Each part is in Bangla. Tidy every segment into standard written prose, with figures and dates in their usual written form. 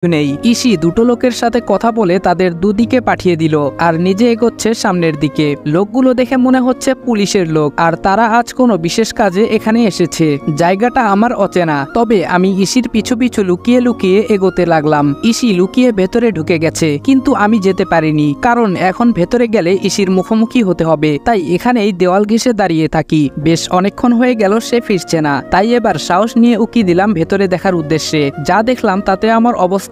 নেই। ইসি দুটো লোকের সাথে কথা বলে তাদের দুদিকে পাঠিয়ে দিল আর নিজে এগোচ্ছে সামনের দিকে। লোকগুলো দেখে মনে হচ্ছে পুলিশের লোক, আর তারা আজ কোনো বিশেষ কাজে এখানে এসেছে। জায়গাটা আমার অচেনা, তবে আমি ইসির পিছু পিছু লুকিয়ে লুকিয়ে এগোতে লাগলাম। ইসি লুকিয়ে ভেতরে ঢুকে গেছে, কিন্তু আমি যেতে পারিনি, কারণ এখন ভেতরে গেলে ইসির মুখোমুখি হতে হবে। তাই এখানেই দেওয়াল ঘেঁষে দাঁড়িয়ে থাকি। বেশ অনেকক্ষণ হয়ে গেল সে ফিরছে না, তাই এবার সাহস নিয়ে উকি দিলাম ভেতরে দেখার উদ্দেশ্যে। যা দেখলাম তাতে আমার অবস্থা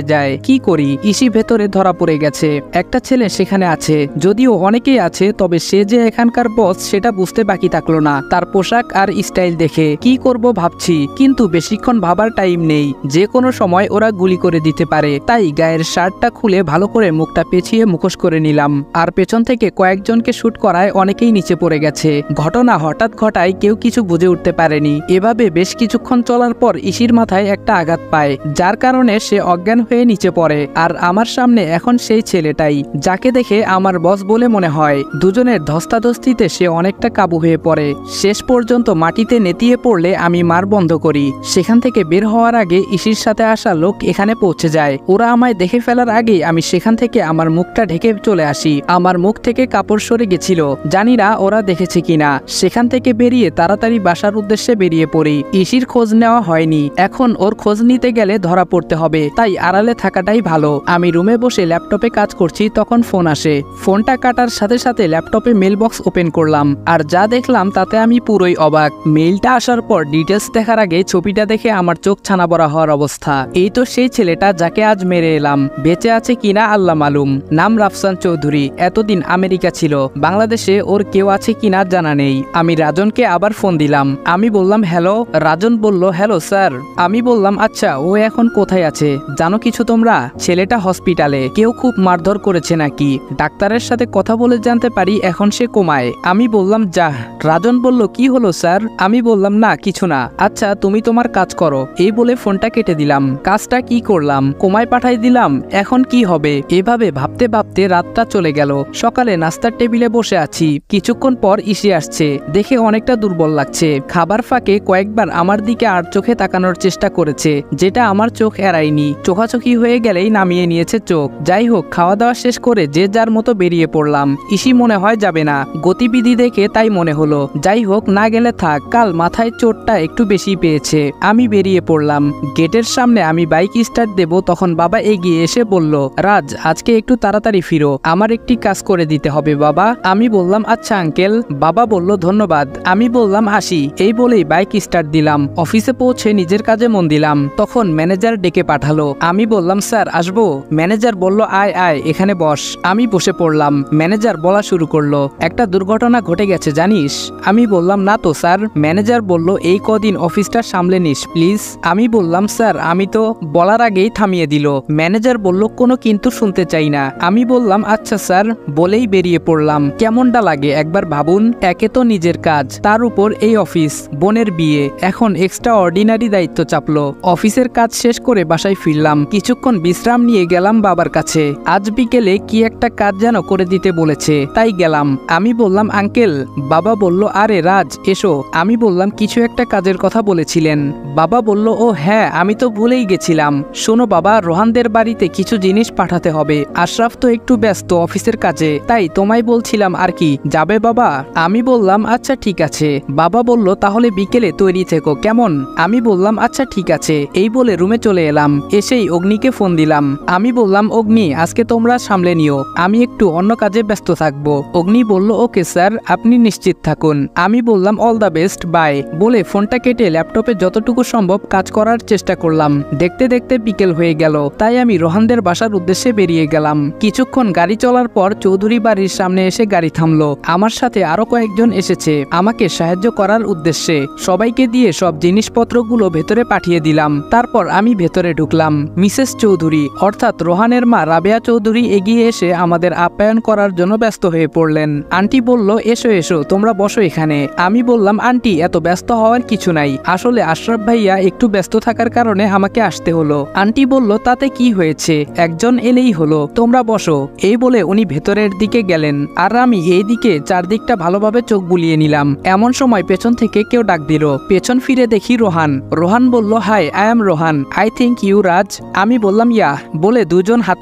যায় কি করি। ইসি ভেতরে ধরা পড়ে গেছে। একটা ছেলে সেখানে আছে, যদিও অনেকেই আছে, তবে সে যে এখানকার বস সেটা বুঝতে বাকি থাকলো না তার পোশাক আর স্টাইল দেখে। কি করব ভাবছি, কিন্তু বেশিক্ষণ ভাবার টাইম নেই। যে কোনো সময় ওরা গুলি করে দিতে পারে। তাই গায়ের শার্টটা খুলে ভালো করে মুখটা পেঁচিয়ে মুখোশ করে নিলাম, আর পেছন থেকে কয়েকজনকে শুট করায় অনেকেই নিচে পড়ে গেছে। ঘটনা হঠাৎ ঘটায়, কেউ কিছু বুঝে উঠতে পারেনি। এভাবে বেশ কিছুক্ষণ চলার পর ইসির মাথায় একটা আঘাত পায়, যার কারণে সে অজ্ঞান হয়ে নিচে পড়ে। আর আমার সামনে এখন সেই ছেলেটাই, যাকে দেখে আমার বস বলে মনে হয়। দুজনের ধস্তাধস্তিতে সে অনেকটা কাবু হয়ে পড়ে। শেষ পর্যন্ত মাটিতে নেতিয়ে পড়লে আমি মার বন্ধ করি। সেখান থেকে বের হওয়ার আগে ইসির সাথে আসা লোক এখানে পৌঁছে যায়। ওরা আমায় দেখে ফেলার আগেই আমি সেখান থেকে আমার মুখটা ঢেকে চলে আসি। আমার মুখ থেকে কাপড় সরে গেছিল, জানি না ওরা দেখেছে কিনা। সেখান থেকে বেরিয়ে তাড়াতাড়ি বাসার উদ্দেশ্যে বেরিয়ে পড়ি। ইসির খোঁজ নেওয়া হয়নি, এখন ওর খোঁজ নিতে গেলে ধরা পড়তে হবে, তাই আড়ালে থাকাটাই ভালো। আমি রুমে বসে ল্যাপটপে কাজ করছি, তখন ফোন আসে। ফোনটা কাটার সাথে সাথে ল্যাপটপে মেল বক্স ওপেন করলাম, আর যা দেখলাম তাতে আমি পুরোই অবাক। মেইলটা আসার পর ডিটেলস দেখার আগে ছবিটা দেখে আমার চোখ ছানা বড়া হওয়ার অবস্থা। এই তো সেই ছেলেটা যাকে আজ মেরে এলাম। বেঁচে আছে কিনা আল্লাহ মালুম। নাম রাফসান চৌধুরী, এতদিন আমেরিকা ছিল। বাংলাদেশে ওর কেউ আছে কিনা জানা নেই। আমি রাজনকে আবার ফোন দিলাম। আমি বললাম হ্যালো। রাজন বলল হ্যালো স্যার। আমি বললাম আচ্ছা, ও এখন কোথায় আছে জানো কিছু তোমরা? ছেলেটা হসপিটালে, কেউ খুব মারধর করেছে নাকি। ডাক্তারের সাথে কথা বলে জানতে পারি এখন সে কোমায়। আমি বললাম যাহ। রাজন বলল কি হলো স্যার? আমি বললাম না কিছু না। আচ্ছা তুমি তোমার কাজ করো, এই বলে ফোনটা কেটে দিলাম। কাজটা কি করলাম, কোমায় পাঠাই দিলাম, এখন কি হবে? এভাবে ভাবতে ভাবতে রাতটা চলে গেল। সকালে নাস্তার টেবিলে বসে আছি, কিছুক্ষণ পর ইসে আসছে। দেখে অনেকটা দুর্বল লাগছে। খাবার ফাঁকে কয়েকবার আমার দিকে আর চোখে তাকানোর চেষ্টা করেছে, যেটা আমার চোখ এড়ায়নি। চোখাচোখি হয়ে গেলেই নামিয়ে নিয়েছে চোখ। যাই হোক, খাওয়া দাওয়া শেষ করে যে যার মতো বেরিয়ে পড়লাম। ইসি মনে হয় যাবে না, গতিবিধি দেখে তাই মনে হলো। যাই হোক, না গেলে থাক, কাল মাথায় চোটটা একটু বেশি পেয়েছে। আমি বেরিয়ে পড়লাম। গেটের সামনে আমি বাইক স্টার্ট দেব, তখন বাবা এগিয়ে এসে বলল রাজ আজকে একটু তাড়াতাড়ি ফিরো, আমার একটি কাজ করে দিতে হবে বাবা। আমি বললাম আচ্ছা আঙ্কেল। বাবা বলল ধন্যবাদ। আমি বললাম আসি, এই বলেই বাইক স্টার্ট দিলাম। অফিসে পৌঁছে নিজের কাজে মন দিলাম। তখন ম্যানেজার ডেকে পাঠালো। আমি বললাম স্যার আসবো? ম্যানেজার বলল আয় আয়, এখানে বস। আমি বসে পড়লাম। ম্যানেজার বলা শুরু করলো, একটা দুর্ঘটনা ঘটে গেছে জানিস? আমি বললাম না তো স্যার। ম্যানেজার বলল এই কদিন অফিসটা সামলে নিস প্লিজ। আমি বললাম স্যার আমি তো, বলার আগেই থামিয়ে দিল। ম্যানেজার বলল কোনো কিন্তু শুনতে চাই না। আমি বললাম আচ্ছা স্যার, বলেই বেরিয়ে পড়লাম। কেমনটা লাগে একবার ভাবুন। একে তো নিজের কাজ, তার উপর এই অফিস, বোনের বিয়ে, এখন এক্সট্রা অর্ডিনারি দায়িত্ব চাপলো। অফিসের কাজ শেষ করে বাসায় ফিরলাম। কিছুক্ষণ বিশ্রাম নিয়ে গেলাম বাবার কাছে। আজ বিকেলে কি একটা কাজ যেন করে দিতে বলেছে, তাই গেলাম। আমি বললাম আঙ্কেল। বাবা বলল আরে রাজ এসো। আমি বললাম কিছু একটা কাজের কথা বলেছিলেন। বাবা বলল ও হ্যাঁ, আমি তো ভুলেই গেছিলাম। শোনো বাবা, রোহানদের বাড়িতে কিছু জিনিস পাঠাতে হবে। আশরাফ তো একটু ব্যস্ত অফিসের কাজে, তাই তোমায় বলছিলাম আর কি, যাবে বাবা? আমি বললাম আচ্ছা ঠিক আছে। বাবা বলল তাহলে বিকেলে তৈরি থেকো কেমন? আমি বললাম আচ্ছা ঠিক আছে। এই বলে রুমে চলে এলাম। এসেই অগ্নিকে ফোন দিলাম। আমি বললাম অগ্নি আজকে তোমরা সামলে নিও, আমি একটু অন্য কাজে ব্যস্ত থাকবো। অগ্নি বলল ওকে স্যার, আপনি নিশ্চিত থাকুন। আমি বললাম অল দ্য বেস্ট, বাই বলে ফোনটা কেটে ল্যাপটপে যতটুকু সম্ভব কাজ করার চেষ্টা করলাম। দেখতে দেখতে বিকেল হয়ে গেল, তাই আমি রোহানদের বাসার উদ্দেশ্যে বেরিয়ে গেলাম। কিছুক্ষণ গাড়ি চলার পর চৌধুরী বাড়ির সামনে এসে গাড়ি থামলো। আমার সাথে আরো কয়েকজন এসেছে আমাকে সাহায্য করার উদ্দেশ্যে। সবাইকে দিয়ে সব জিনিসপত্রগুলো ভেতরে পাঠিয়ে দিলাম। তারপর আমি ভেতরে ঢুকলাম। মিসেস চৌধুরী অর্থাৎ রোহানের মা রাবেয়া চৌধুরী এগিয়ে এসে আমাদের আপ্যায়ন করার জন্য ব্যস্ত হয়ে পড়লেন। আন্টি বলল এসো এসো, তোমরা বসো এখানে। আমি বললাম আন্টি এত ব্যস্ত হওয়ার কিছু নাই, আসলে আশরাফ ভাইয়া একটু ব্যস্ত থাকার কারণে আমাকে আসতে হলো। আন্টি বলল তাতে কি হয়েছে, একজন এলেই হলো, তোমরা বসো। এই বলে উনি ভেতরের দিকে গেলেন, আর আমি এই দিকে চারদিকটা ভালোভাবে চোখ বুলিয়ে নিলাম। এমন সময় পেছন থেকে কেউ ডাক দিল। পেছন ফিরে দেখি রোহান। রোহান বলল hi, I am Rohan. I think you Raj. কাজ? আমি বললাম ইয়া বলে দুজন হাত